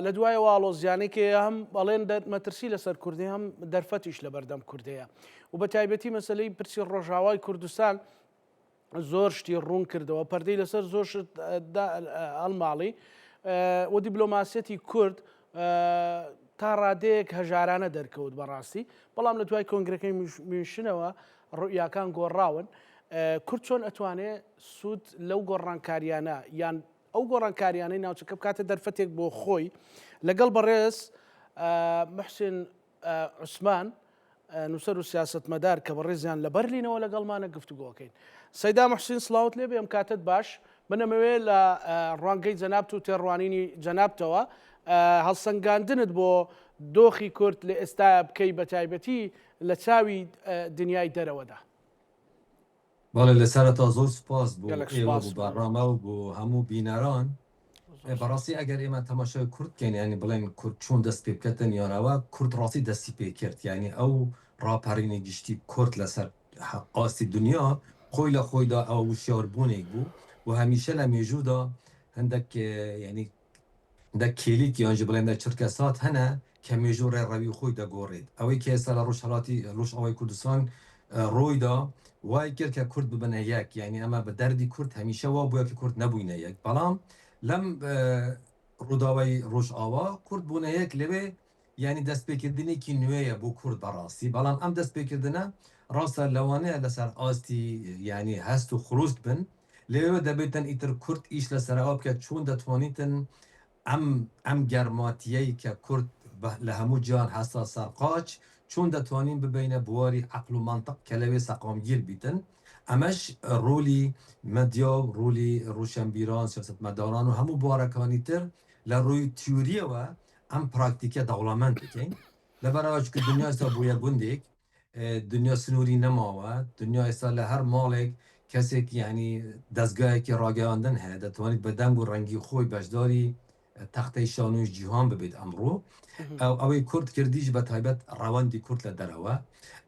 لە دوای واڵۆزیانێکی هەم بەڵێن مەترسی لەسەر کوردی هەم دەرفەتیش لە بەردەم کوردەیە و بە تایبەتی مەسلەی پرسی ڕۆژاوای کوردستان زۆر شتی ڕوون کردەوە پەردەی لەسەر زۆر هەڵماڵی و دیبلۆماسیەتی کورد تا ڕادەیەک هەژارانە دەرکەوت بەڕاستی بەڵام لە دوای کۆنگرەکەی میشنەوە ڕوئیاکان گۆڕاون کورد چۆن ئەتوانێت سوود لەو گۆڕانکاریانە یان ئەو گۆڕانکاریانەی ناوچەکە بکاتە دەرفەتێک بۆ خۆی لەگەڵ بەڕێز محسن عوسمان نووسەر و سیاسەتمەدار کە بەڕێزیان لە بەرلینەوە لەگەڵمانە گفتوگۆکەین. سەیدا محسین سڵاوت لێ بێم کاتت باش بنەمەوێ لە ڕوانگەی جەنابت و تێڕوانینی جەنابتەوە هەڵسەنگاندنت بۆ دۆخی کورد لە ئێستا بکەی بە تایبەتی لە چاوی دنیای دەرەوەدا. باڵێ لەسەرەتا زۆر سوپاس بۆ ئێوە بۆ بەڕامە و بۆ هەموو بینەران. بەڕاستی ئەگەر ئێمە تەماشای کورد ینی بڵێن کورد چۆن دەست پێ بکەن یانەوە کورد ڕاستی دەستی پێ کرد یعنی ئەو ڕاپەڕینی گشتی کورد لەسەر ئاستی دنیا خۆی لە خۆیدا ئەو وشیاربوونێک بوو و هەمیشە لە مێژوودا هەندێک ینی دەک کێلیک یانجی بڵێن دە چرکە سات هەنە کە مێژوو ڕێڕەوی خۆی دەگۆڕێت ئەوەی کە ئێستا لە ڕۆژهەڵاتی ڕۆژئاوای کوردستان ڕۆیدا وای کرد کە کورد ببنە یەک یعنی ئەمە بە دەردی کورد هەمیشە وا بووە کە کورد نەبووینە یەک بەڵام لەم ڕووداوای ڕۆژئاوا کورد بوونە یەک لەوێ ینی دەستپێکردنێکی نوێیە بۆ کورد بەڕاستی بەڵام ئەم دەستپێکردنە ڕاستە لەوانەیە لەسەر ئاستی ینی هەست و خروست بن لێوە دەبێتن ئیتر کورد ئیش لەسەرەوە بکە چۆن دەتوانیتن ئەم گەرماتیەی کە کورد لە هەموو جیان هەستا سەرقاچ چۆن دەتوانین ببینە بواری عقل و منطق کە لەوێ سەقامگیر بیتن ئەمەش ڕۆلی مەدیا و ڕۆلی ڕوشنبیران سیاسەتمەداران و هەموو بوارەکانی تر لە ڕووی تیوریەوە ئەم پراکتیکە دەوڵەمەند بکەین لەبەرەوە چکە دنیا ئێستا بوویە گوندێک دنیا سنووری نەماوە دنیا ئێستا لە هەر ماڵێک کەسێک ینی دەستگایەکی ڕاگەیاندن هەیە دەتوانیت بە دەنگ و ڕەنگی خۆی بەشداری تەختەی شانوی جیهان ببێت ئەمڕۆ ئەوەی کورد کردیش بە تایبەت ڕەوەندی کورد لە دەرەوە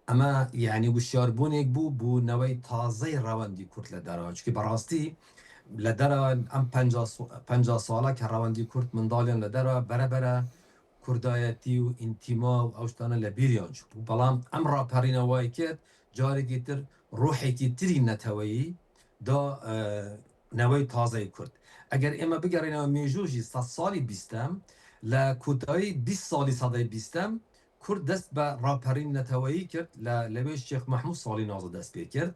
ئەمە یعنی وشیاربوونێک بوو بوونەوەی تازەی ڕەوەندی کورد لە دەرەوە چکە بەڕاستی لە دەرەوە ئەم 50 ساڵە کە ڕەوەندی کورد منداڵیان لە دەرەوە بەرەبەرە کوردایەتی و ئینتیما و ئەو شتانە لە بیریان بوو بەڵام ئەم ڕاپەڕینەوەی کرد جارێکی تر ڕۆحێکی تری نەتەوەیی دا نەوەی تازەی کورد ئەگەر ئێمە بگەڕێنەوە مێژوژی 100 ساڵی بیستەم لە کوتایی 20 ساڵی سەدەی بیستەم کورد دەست بە ڕاپەڕین نەتەوەیی کرد لەوێ شێخ مەحموود ساڵی 19 دەست پێ کرد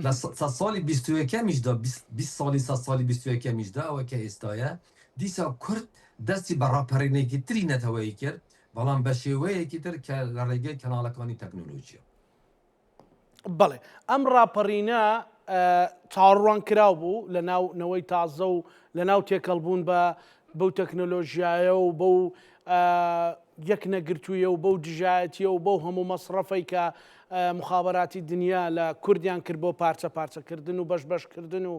لە ساڵی 21میشدا 20 ساڵی 100 ساڵی 21میشدا ئەوە کە ئێستاە دیسا کورد دەستی بە ڕاپەڕینێکی تری نەتەوەیی کرد بەڵام بە شێوەیەکی تر کە لە ڕێگەی کەناڵەکانی تەکنۆلۆژیە. بەڵێ ئەم ڕاپەڕینە چاڕوان کراو بوو لە ناونەوەی تازە و لە ناو تێکەڵبوون بەو تەکنۆلۆژیایە و بەو یەک نەگرتوویە و بەو دژایەتیە و بەو هەموو مەسرەفەی کە مخابەراتی دنیا لە کوردیان کرد بۆ پارچە پارچەکردن و بەشبەشکردن و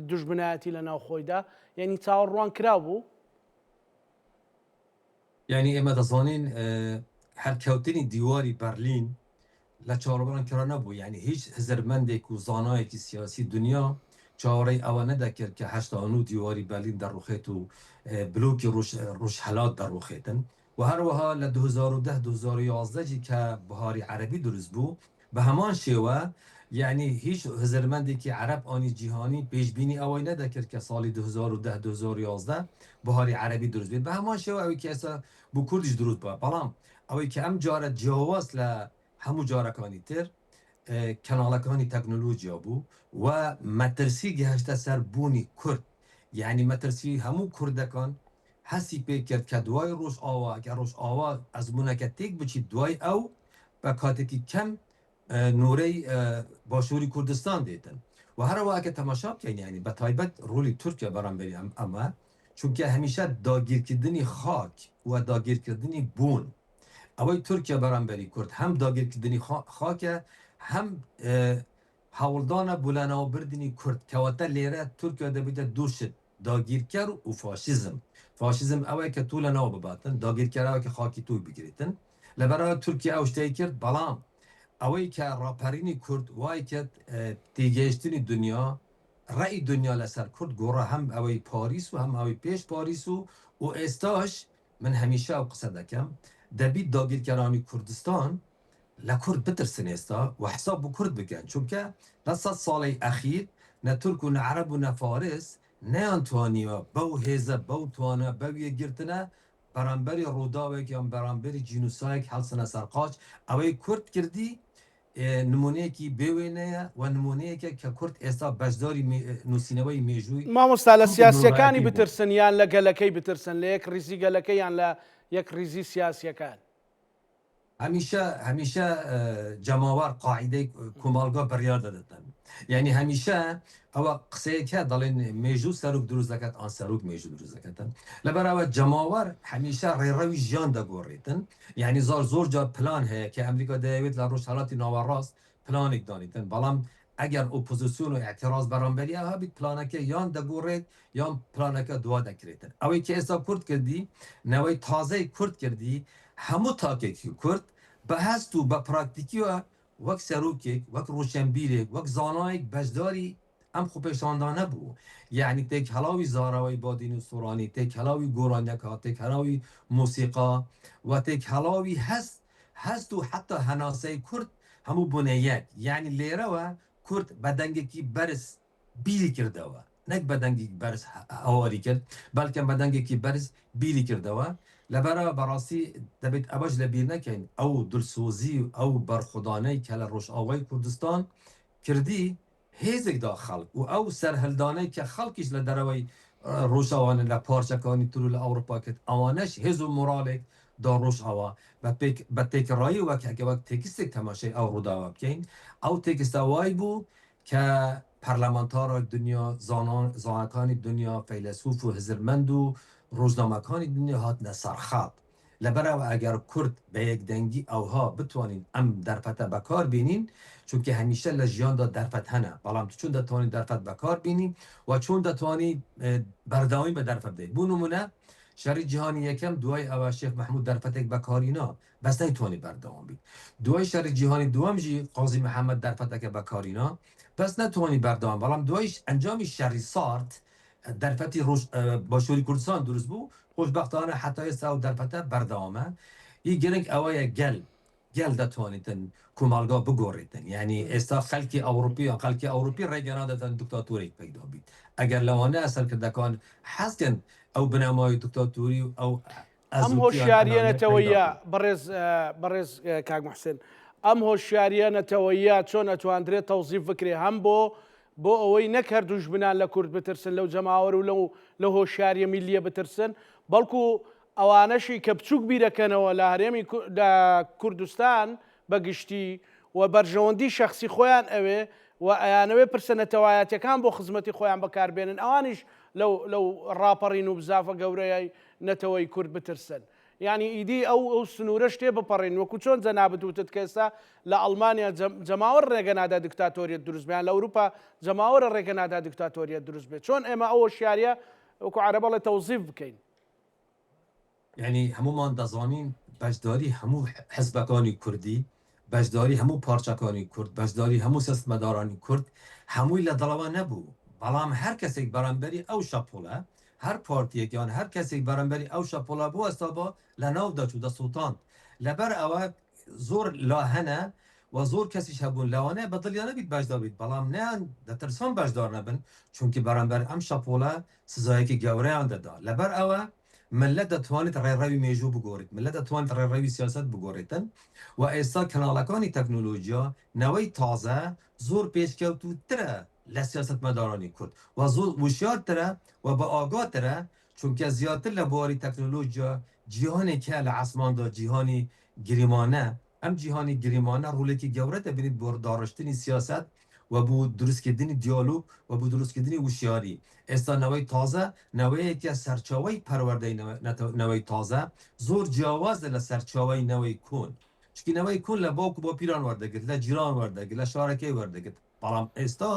دوژمنایەتی لە ناوخۆیدا یعنی چاوەڕوان کراو بوو. یعنی ئێمە دەزانین هەرکەوتنی دیواری بەرلین لە چاوەڕوان کرا نەبوو یعنی هیچ هزرمەندێک و زانایەکی سیاسی دنیا چاوەڕێی ئەوە نەدەکرد کە 89 دیواری بەرلین دەڕوخێت و بلوکی ڕۆژهەڵات دەڕوخێتن و هەروەها لە 2010-2011 کە بەهاری عەرەبی دروست بوو بە هەمان شێوە یعنی هیچ هزرمەندێکی عەرەب ئانی جیهانی پێشبینی ئەوەی نەدەکرد کە ساڵی 2010-2011 بەهاری عەرەبی دروست بێت بە هەمان شێوە ئەوەی کە ئێستا بۆ کوردیش دروست بووە بەڵام ئەوەی کە ئەم جارە جیاواز لە هەموو جارەکانی تر کەناڵەکانی تەکنۆلۆژیا بوو و مەترسی گەهشتە سەر بوونی کورد یعنی مەترسی هەموو کوردەکان هەستی پێ کرد کە دوای ڕۆژئاوا کە ڕۆژئاوا ئەزمونونەکە تێک بچیت دوای ئەو بە کاتێکی کەم نورەی باشووری کوردستان دێتن و هەروە کە تەماشا بکەین ینی بە تایبەت ڕۆلی تورکیا بەرامبەری ئەمە چونکە هەمیشە داگیرکردنی خاک و داگیرکردنی بوون ئەوەی تورکیا بەرامبەری کورد هەم داگیرکردنی خاکە هەم هەوڵدانە بولەنەوەبردنی کورد کەواتە لێرە تورکیا دەبێتە دووشت داگیرکەر و فاشیزم ئەوەیە کە توو لەناو بباتن داگیرکەرەوە کە خاکی توی بگریتن لەبەرەوە تورکیا ئەو شتەی کرد بەڵام ئەوەی کە ڕاپەڕینی کورد وای کرد تێگەیشتنی دنیا ڕێی دنیا لەسەر کورد گۆڕە هەم ئەوەی پاریس و هەم ئەوەی پێش پاریس و و استاش من همیشه او قصه دکم دبید داگیر کرانی کردستان لکرد بترسن استا و حساب بو کرد بکن چون که لصد سال اخیر نه ترک و نه عرب و نه فارس نه انتوانیا بو هیزه بو توانه بو یگرتنه برانبری روداوک یا برانبری جینوسایک حلسنه سرقاچ اوی کرد کردی نمونه کی بوینه و نمونه که کرد استا بجداری نوسینوی میجوی مامۆستا لە کرد سیاسیەکانی بوو. بترسن یان لە گەلەکەی بترسن لە یەک ریزی گەلەکەی یان لە یەک ریزی سیاسیەکان همیشه جماوار قاعده کمالگاه بریار دادن یعنی همیشه او قصه که دالین میجو سروک دروز دکت آن سروک میجو دروز دکتن لبر او جماوار همیشه روی جان دا گوریتن یعنی زور جا پلان هست که امریکا داوید لروش حالات ناوراست پلان دانیتن بالام اگر اپوزیسیون و اعتراض برانبری ها بیت پلانکه یان دا گورید یان پلانکه دوا دکریتن اوی که ایسا کرد کردی نوی تازه کرد کردی همو تاکیکی کرد به هست و به پراکتیکی و وک سروکیک وک روشنبیرک وک زانایک بجداری ام خوبشاندانه بو یعنی تک هلاوی زاراوی بادین سورانی تک هلاوی گورانیکا تک هلاوی موسیقا و تک هلاوی هست و حتی هناسه کرد همو بنیک یعنی لیره و کرد بدنگی کی برس بیلی کرده و نک بدنگی برس هواری کرد بلکه بدنگی کی برس بیلی کرده و لبرا براسی دبیت اباج لبیر نکن او دلسوزی او برخودانه که لروش آوای کردستان کردی هیزک دا خلق و او سرهلدانه که خلقش لدروی روش آوانه لپارچکانی ترو لأوروپا کت آوانش هیزو مرالک دا روش آوا با تک رایی وقت که وقت تکستک تماشه او رو داوا بکن او تکست آوای بو که پرلمانتار دنیا زانکان دنیا فیلسوف و هزرمند و روزنامه‌کانی دنیا هات نسرخات لبرا اگر کرد به یک دنگی اوها بتوانین ام درفت بکار بینین چون که همیشه لجیان دا درفت هنه بالام تو چون دتوانی درفت بکار بینین و چون دتوانی برداوی به درفت ده بو نمونه شری جهانی یکم دوای او شیخ محمود درفتک بکارینا بس نتوانی برداوم بید دوای شری جهانی دوم جی قاضی محمد درفتک بکارینا بس نتوانی برداوم بالام دوایش انجامی شری سارت درفتی روش باشوری کردستان درست بو خوشبختانه حتی استاو درفته بردامه ای گرنگ اوای گل دتوانیتن کمالگاه بگوریتن یعنی استا خلکی اوروپی رگنا دتن دکتاتوری پیدا بید اگر لوانه اصل که دکان حسکن او بنامای دکتاتوری او ئەم هۆشیاریەنەتەوەیە بەڕێز کاک محسن ئەم هۆشیاریەنەتەوەیە چۆن ئەتوانرێت تەوزیف بکرێ هەم بۆ ئەوەی نەک هەردوو ژمنان لە کورد بترسن لەو جەماوەر و لە هۆشیاریە میلیە بترسن بەڵکو ئەوانەشی کە بچووک بیرەکەنەوە لە هەرێمی لە کوردستان بەگشتی و بەرژەوەندی شەخصی خۆیان ئەوێ و ئەیانەوێ پرسەنەتەوایەتەکان بۆ خزمەتی خۆیان بەکاربێنن ئەوانیش لەو ڕاپەڕین و بزافە گەورەیە نەتەوەی کورد بترسن یعنی ئیدی ئەو سنوورە شتێ بپەڕین وەکو چۆن جەنابەت وتت کە ئێستا لە ئەڵمانیا جەماوەڕ ڕێگە نادا دیکتاتۆریەت دروست بێت لە ئەوروپا جەماوەڕە ڕێگە نادا دیکتاتۆریەت دروست بێت چۆن ئێمە ئەو هۆشیاریە وەکو عەرەبەڵێ تەوزیف بکەین یعنی هەمومان دەزانین بەشداری هەموو حزبەکانی کوردی بەشداری هەموو پارچەکانی کورد بەشداری هەموو سیاستمەدارانی کورد هەمووی لە دڵەوە نەبوو بەڵام هەر کەسێک بەرامبەری ئەو شەپۆلە هر پارتیەک یان هر کەسێک بەرامبەری ئەو شەپۆڵە بوو ئەستا بۆ لە ناو دەچوو دەسووتاند لەبەر ئەوە زۆر لا هەنە و زۆر کەسیش هەبوون لەوانەیە بەدڵیان نەبیت بەشدار بیت بەڵام نیان دەترسان بەشدار نەبن چونکی بەرامبەر ئەم شەپۆلە سزایەکی گەورەیان دەدا لەبەر ئەوە ملت دەتوانێت ڕێڕەوی مێژوو بگۆڕێت ملت دەتوانێت ڕێڕەوی سیاست بگۆڕێتن و ئێستا کەناڵەکانی تەکنۆلۆژیا نەوەی تازە زۆر پێشکەوتوترە لە سیاستمەدارانی کورد و زۆر وشیارترە و بە ئاگاترە چونکە زیاتر لە بواری تەکنۆلۆژیا جیهانێکە لە عەسماندا جیهانی گریمانە ئەم جیهانی گریمانە ڕولێکی گەورە دەبینێت بۆ داڕشتنی سیاست و بۆ دروستکردنی دیالۆگ و بۆ دروستکردنی وشیاری ئێستا نەوەی تازە نەوەیەکە سەرچاوەی پەروەردەی نەوەی تازە زۆر جیاوازە لە سەرچاوەی نەوەی کۆن چونکی نەوەی کۆن لە باوکو بۆ پیران وەردەگرت لە جیران وەردەگرت لە شارەکەی وەردەگرت بەڵام ئێستا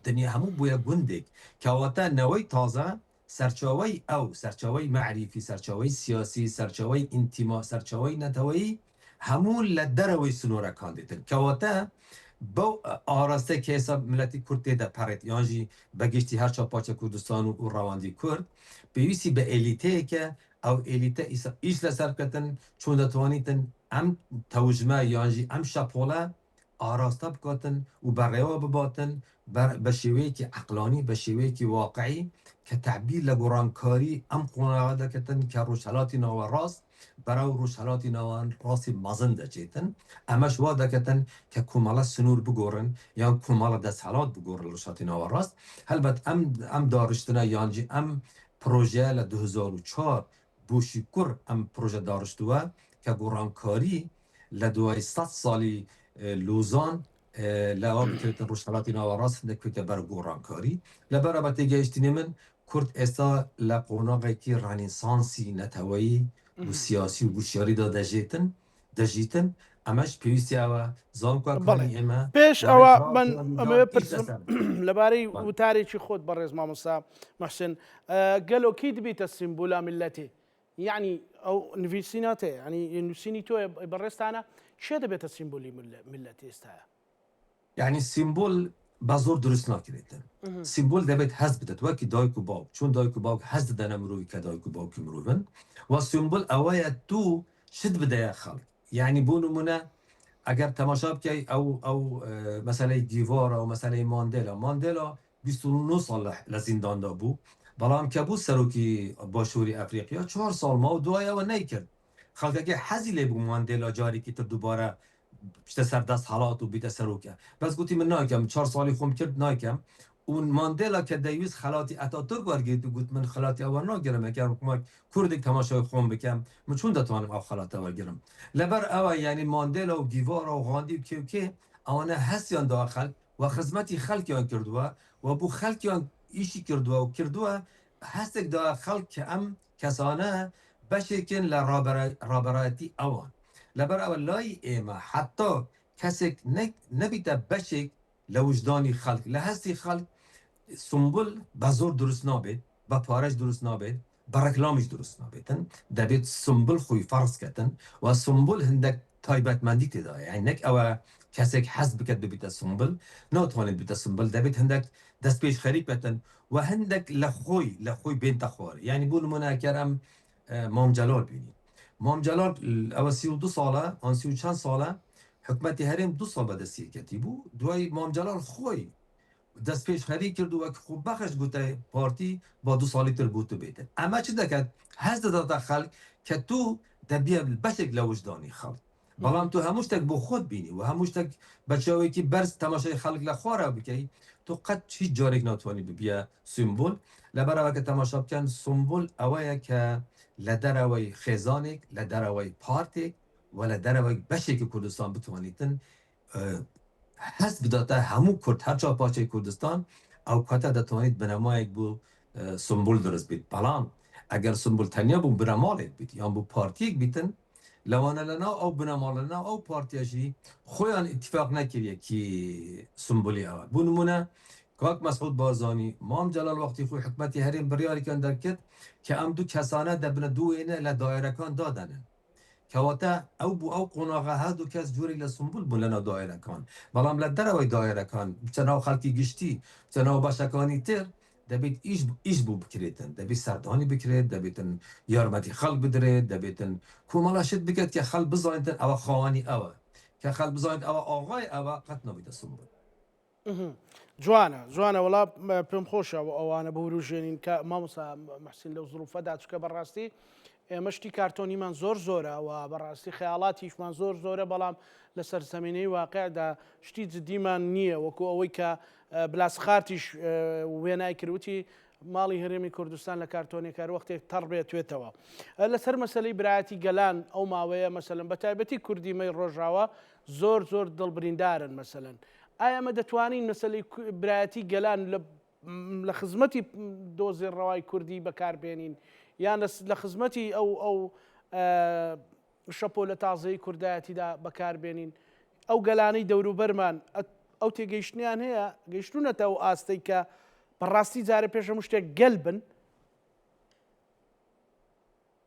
دنیا هەموو بووە گوندێک کەواتە نەوەی تازە سەرچاوەی ئەو سەرچاوەی مەعریفی سەرچاوەی سیاسی سەرچاوەی ئینتیما سەرچاوەی نەتەوەیی هەموو لە دەرەوەی سنوورەکان دێتن کەواتە بەو ئاراستەی کە ئێستا ملەتی کورد تێدا پەڕێت یانژی بەگشتی هەر چاپاچە کوردستان و ڕەواندی کورد پێویستی بە ئێلیتەیەکە او الیته ایش لسر کتن چون دتوانیتن ام توجمه یانجی ام شپوله آراسته بکاتن و بریا بباتن به شیوهی که عقلانی به شیوهی که واقعی که تعبیر لگورانکاری ام قناعه کتن که روشلاتی نو راست برای روشلاتی نو راست مازنده جیتن امش واده کتن که کمالا سنور بگورن یا کمالا دستحالات بگورن روشلاتی نو راست البته ام دارشتنه یانجی ام پروژه ل 2004 بوشیکر ام پروژه دارشتوه که گورانکاری لدوای 100 سالی لوزان لا بکرد روشلاتی نواراس نکوت بر گورانکاری لبر ابتدی گشتینی من کرد استا لقوناقی که رنسانسی نتوایی و سیاسی و گوشیاری داده دجیتن امش پیوستی او زانکار کانی اما پیش او من اما پرسم لباری و تاریخی خود برز ماموسا محسن قالوا كيد بيت السيمبولا ملتي يعني او نفيسيناته يعني نفسينيتو برستانا شده بيت السيمبولي ملتي استا يعني سیمبول بازور درست نکردن سیمبول دبیت حذف بدت وکی دایکو باو چون دایکو باو حذف دادن مروی که دایکو باو که مروون و سیمبول اوایت تو شد بده خلق يعني بونمونه اگر تماشا بکی او مثلا دیوار او مثلا ماندلا 29 سال لزندان دا بو بلام که بو سروکی باشوری افریقیا 4 سال ما و دوای و نیکرد خلق اگه حزی لی بو ماندلا جاری که تر دوباره پشت سر دست حالات و بیت سروکه بس گوتی من ناکم 4 سالی خوم کرد ناکم اون ماندلا که دیوز خلاتی اتاتورک ورگید و گوت من خلاتی اول ناگرم اگر کمک کردی تماشای خوم بکم من چون دتوانم او خلات اول گرم لبر او یعنی ماندلا و دیوار و غاندی که آنها حسیان داخل و خدمتی خلقیان کردوا و بو خلقیان ایشی کردوا هستک داخل که ام کسانه بشکن لرابراتی اوان لبر اول لای ایما حتی کسی نبیده بشک لوجدانی خلق لحظی خلق سنبول بزور درست نابید با پارش درست نابید با رکلامش درست نابیدن دبید سنبول خوی فرض کردن و سنبول هندک تایبت مندی تدای یعنی نک او کسی حذف بکد ببیت سنبول ناتوانید بیت سنبول دبید هندک دست پیش خریب بتن و هندک لخوی بین تخوار یعنی بول مناکرم مام جلال بینی مام جلال او 32 ساله آن 30 چند ساله حکمت هرم 2 سال بعد سیاسی بو دوای مام جلال خوی دست پیش خری کرد و خوب بخش گوته پارتی با 2 سالی تر بوده بیده اما چه دکت هست داده خلق که تو دبیه بشک لوجدانی خلق بلام تو هموش تک بو خود بینی و هموش تک بچه‌ای که برس تماشای خلق لخواره بکی تو قد هیچ جارک ناتوانی ببیه سیمبول لبرا که تماشا بکن سیمبول اوایه که لدروی خزانک لدروی پارتی و لدروی بشک کردستان بتوانیتن حس بداته همو کرد هر چا پاچه کردستان او کتا دتوانید بنمایک بو سمبول درست بید بلام اگر سمبول تنیا بو بنمالت بید یا بو پارتیک بیتن لوانه لنا او بنمال لنا او پارتیاشی خویان اتفاق نکریه کی سمبولی او بو نمونه کاک مسعود بارزانی مام جلال وقتی خوی حکمتی هرین بریاری کن درکت که ام دو کسانه دبن دو اینه لدائره کان دادنه کواتا او بو او قناغه هادو کس جوری لسنبول بولنا دایره کان بلام لدروی دایره کان چناو خلقی گشتی چناو باشکانی تر دبیت ایش بو بکریتن دبیت سردانی بکرید دبیتن یارمتی خلق بدرید دبیتن کومالا شد بکرد که خلق بزایندن او خوانی او که خلق بزایند او آقای او قط نبیت سنبول جوانه وڵا پێم خۆشە ئەوانە بەوروژێنین کە مامۆستا محسین لەو زڵوفەدا چکە بەڕاستی ئێمەشتی کارتۆنیمان زۆرە و بەڕاستی خەیاڵاتیشمان زۆرە بەڵام لەسەر زەمینەی واقعدا شتی جدیمان نییە وەکو ئەوەی کە بلاسخارتیش وێنای کردوتی ماڵی هەرێمی کوردستان لە کارتۆنێکار وەختێک تەڕ بێتوێتەوە لەسەر مەسلەی برایەتی گەلان ئەو ماوەیە مەسەلەن بە تایبەتی کوردیمەی ڕۆژاوە زۆر دڵبریندارن مەسەلەن ئایا ئەمە دەتوانین مەسەلەی برایەتی گەلان لە خزمەتی دۆزی ڕەوای کوردی بەکاربێنین یان لە خزمەتی ئەو شەپۆ لە تازەی کوردایەتیدا بەکاربێنین ئەو گەلانەی دەوروبەرمان ئەو تێگەیشتیان هەیە گەیشتونەتە ئەو ئاستەی کە بەڕاستی جارە پێش هەموو شتێک گەل بن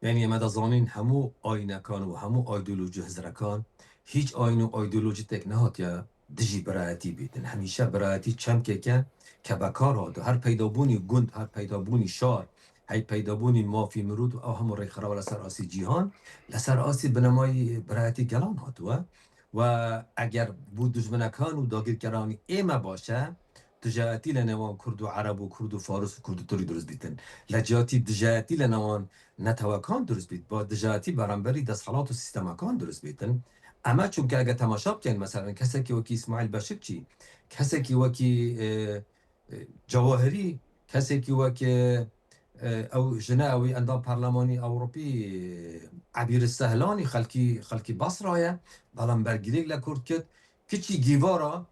یعنی ئەمە دەزانین هەموو ئاینەکان و هەموو ئایدۆلۆژی هزرەکان هیچ ئاین و ئایدۆلۆژی تێک نەهاتیە دژی برایەتی بیتن هەمیشە برایەتی چەمکێکە کە بەکار هاتووە هەر پەیدابوونی گوند هەر پەیدابوونی شار هی پیدابونی مافی مرود او همون ری خراب لسر آسی جیهان لسر آسی بنمای برایتی گلان هاتوه و اگر بود دجمنکان و داگیرکرانی ایمه باشه دجاتی لنوان کرد و عرب و کرد و فارس و کرد و توری درست بیتن لجاتی دجاتی لنوان نتوکان درست بیت با دجاتی برانبری دستخلات و سیستمکان درست بیتن اما چون که اگر تماشا بکنین مثلا کسی که وکی اسماعیل بشکچی کسی که وکی جواهری کسی که وکی او جناوي اندام برلماني اوروبي عبير السهلاني خلكي بصرايا بلان برگریگ لکرد کد کچی گیوارا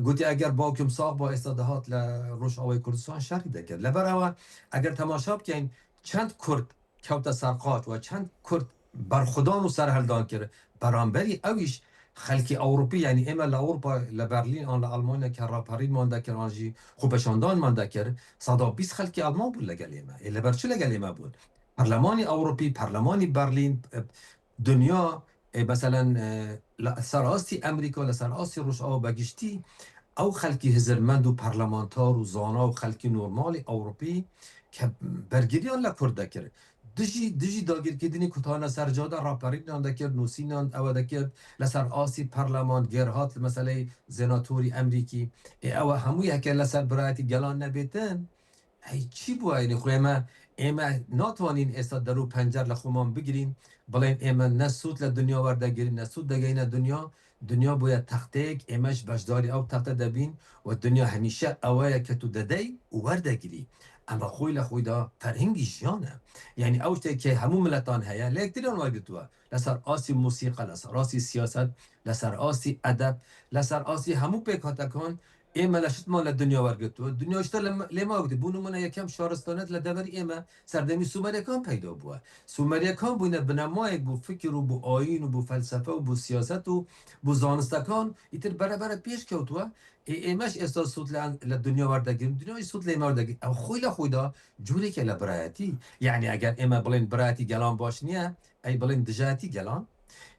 گوتی اگر باکم ساق با استادهات لروش آوای کردستان شرکی دکرد لبر او اگر تماشا بکنین چند کرد کوت سرقات و چند کرد برخودان و سرهلدان کرد برانبری اویش خلکی اوروپی یعنی اما لاوروپا لبرلین آن لالمانیا که راپارین مانده کرد آنجی خوبشاندان مانده کرد 120 خلکی آلمان بود لگلیمه لبر چه لگلیمه بود پارلمانی اوروپی پارلمانی برلین دنیا مثلا سراستی امریکا لسراستی روش آو بگشتی او خلکی هزرمند و پارلمانتار و زانا و خلکی نورمال اوروپی که برگریان لکرده کرد دجی داگیر کردنی کتانا سرجاده راپرین نانده کرد نوسینان او دکرد لسر آسی پارلمان گرهات مثلا زناتوری امریکی او هموی که لسر برایتی گلان نبیتن ای چی بوه اینی خو اما ناتوانین استاد درو پنجر لخومان بگیرین بلین اما نسود لدنیا ورده گیرین نسود دگین دنیا باید تختیک امش بجداری او تخت دبین و دنیا همیشه اوه که تو ددی و ورده گیری اما خوی لخوی دا فرهنگی جیانه یعنی اوشته که همو ملتان هیا لیکتریان واگتوه لسر آسی موسیقی لسر آسی سیاست لسر آسی ادب لسر آسی همو پیکاتکان ایما لشت مال دنیا ورگتو دنیا اشتر لما وقتی بونو من یکم شارستانت لدبر ایما سردمی سومریکان پیدا بوه سومریکان بونه بنمای بو فکر و بو آیین و بو فلسفه و بو سیاست و بو زانستکان ایتر بره پیش کوتوه ایماش استاد صوت لدنیا وردگیم دنیا صوت لما وردگیم او خویلا جوری که لبرایتی یعنی اگر ایما بلین برایتی گلان باش نیه ای بلین دجاتی گلان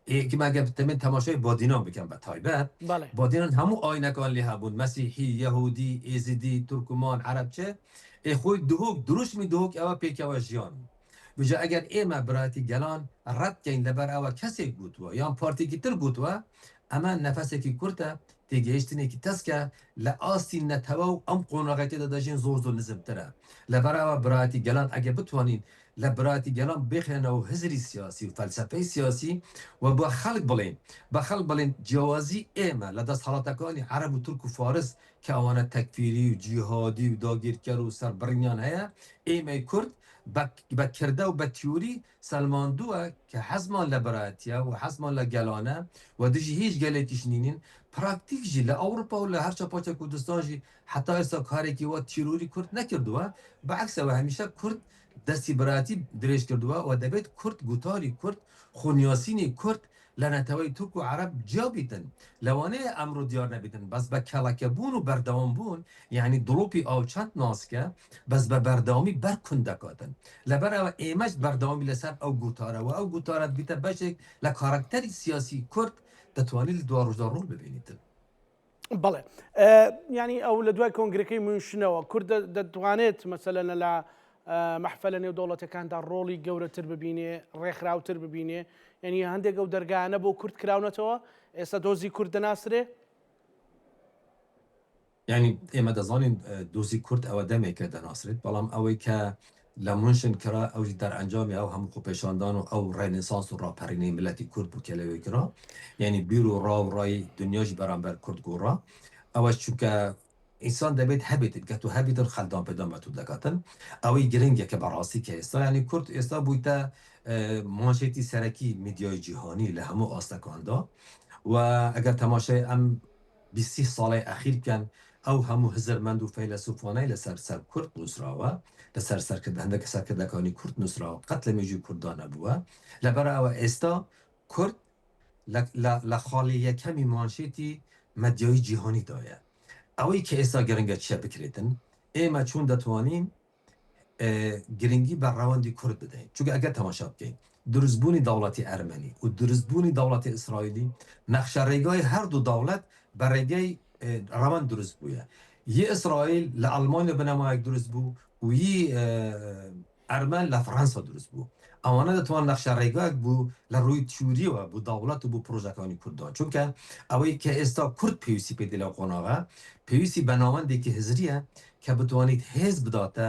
که من اگر تماشای بادینان بکن به تایبت بله بادینان همو آینکان لی هبون مسیحی یهودی ایزیدی ترکمان عرب چه خوی دهوک دروش می دهوک او پیک او جیان بجا اگر ایما براتی گلان رد کن لبر او کسی گوتوا یا پارتی کی تر گوتوا اما نفسی کی کرده تیگهشتینه کی تسکه لآستی نتواو ام قوناغیتی داداشین زور نزم تره لبر او براتی گلان اگر بتوانین لبراتی گلان بخنه و هزری سیاسی و فلسفه سیاسی و با خلق بلین جوازی ایمه لدست حالاتکانی عرب و ترک و فارس که آوانه تکفیری و جهادی و داگیرکر و سربرینیان هیا ایمه کرد با کرده و با تیوری سلمان دوه که حزمان لبراتیه و حزمان لگلانه و دیجی هیچ گلیتیش نینین پراکتیک جی لأوروپا و لهرچه پاچه کردستان جی حتی ایسا کاری که و تیروری کرد نکردوه بعکس و همیشه کرد دستی براتی درش کردوه و دبیت کرد گوتاری کرد خونیاسینی کرد لنتوی ترک و عرب جا بیتن لوانه امرو دیار نبیتن بس با کلکه بون و بردوام بون یعنی دروپی آو چند ناسکه بس با بردوامی برکندکاتن لبر او ایمش بردوامی لسر او گوتاره و او گوتارت بیته بشک لکارکتری سیاسی کرد دتوانی لدوار روزدار رول ببینیتن بله يعني او لدواي كونغريكي من شنو كرد دتوانيت مثلا لا محفلة نيو دولة كان دار رولي جورة ترببيني ريخ راو ترببيني يعني هندي جو درجة بو كرد كراونة توا استدوزي كرد ناصري يعني اما دزانين دوزي كرد او دمي كده ناصرت بلام اوي که لمنشن کرا او در انجام او هم خوبشاندان او رنسانس و راپرینی ملتی کرد بو کلوی کرا یعنی بیرو راو رای دنیاش برانبر کرد گورا اوش چونکه انسان دبیت هبیت که تو هبیت خلدان پیدا متو دکاتن اوی گرینگه که براسی که استا یعنی کرد استا بویتا مانشیتی سرکی میدیای جهانی لهمو آستکاندا و اگر تماشای ام 20 سال اخیر کن او همو هزرمند و فیلسوفانه لسر سر کرد نصراوه لسر سر که هندک سر که دکانی کرد نصراوه قتل میجو کردانه بوه لبرا او استا کرد لخالی کمی مانشیتی مدیای جهانی دایه اوی که استا گرنگه چه بکریتن ایما چون دتوانین گرنگی بر رواندی کرد بدهیم چون اگر تماشا بکنیم درزبونی دولتی ارمنی و درزبونی دولتی اسرائیلی نقشه‌ریگای هر دو دولت برای روان درست بوده یه اسرائیل لآلمانیا بنمایک درست بو و یه ئەرمەن لە فەڕەنسا دروست بوو ئەوانە دەتوان نەخشە ڕێگاک بوو لە ڕووی تیوریەوە بوو داوڵات و بوو پرۆژەکانی کوردان چونکە ئەوەی کە ئێستا کورد پێویستی پێدی لە قۆناغا پێویستی بە ناوەندێکی هزریە کە بتوانیت هێز بداتە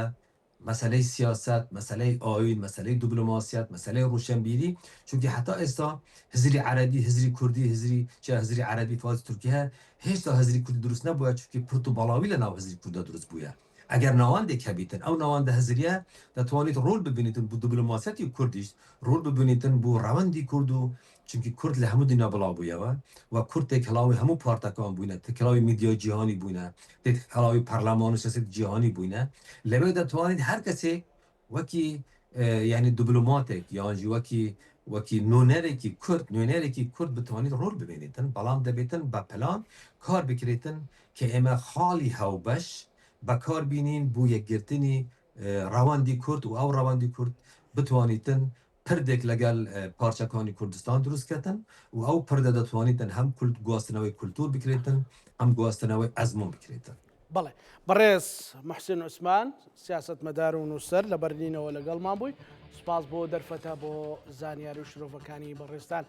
مەسلەی سیاست مەسلەی ئاوین مەسلەی دیبلۆماسیات مەسلەی ڕوشنبیری چونکی حتا ئێستا هزری عەربی هزری کوردی هزری عەربی فارسی تورکی هێشتا هزری کوردی دروست نەبووە چونکی پرت و بەڵاوی لە ناو هزری کوردە دروست بووە ئەگەر ناوەندێک هەبیتن ئەو ناوەندە هزریە دەتوانیت ڕۆل ببینیتن بۆ دیبلۆماسیەتی کوردیش ڕۆل ببینیتن بۆ ڕەوەندی کورد و چونکی کورد لە هەموو دنیا بڵاو بوویەوە و کورد تێکەڵاوی هەموو پارتەکان بووینە تێکەڵاوی میدیای جیهانی بووینە تێکەڵاوی پەرلەمان و سیاست جیهانی بووینە لەوێ دەتوانیت هەر کەسێک وەکی یعنی دیبلۆماتێک یانجی وەکی نوێنەرێکی کورد بتوانیت ڕۆل ببینیتن بەڵام دەبێتن بە پلان کار بکرێتن کە ئێمە خاڵی هەوبەش بەکار بینین بۆ یەکگرتنی ڕەوەندی کورد و ئەو ڕەوەندی کورد بتوانیتن پردێک لەگەل پارچەکانی کوردستان دروستکەتن و ئەو پردە دەتوانیتن هەم گواستنەوەی کولتور بکرێتن ئەم گواستنەوەی ئەزمون بکرێتن بەڵێ بەڕێز محسن عوسمان سیاست مەدار و نووسەر لە بەرلینەوە لەگەڵمان بووی سوپاس بۆ دەرفەتە بۆ زانیاری و شرۆڤەکانی بەڕێستان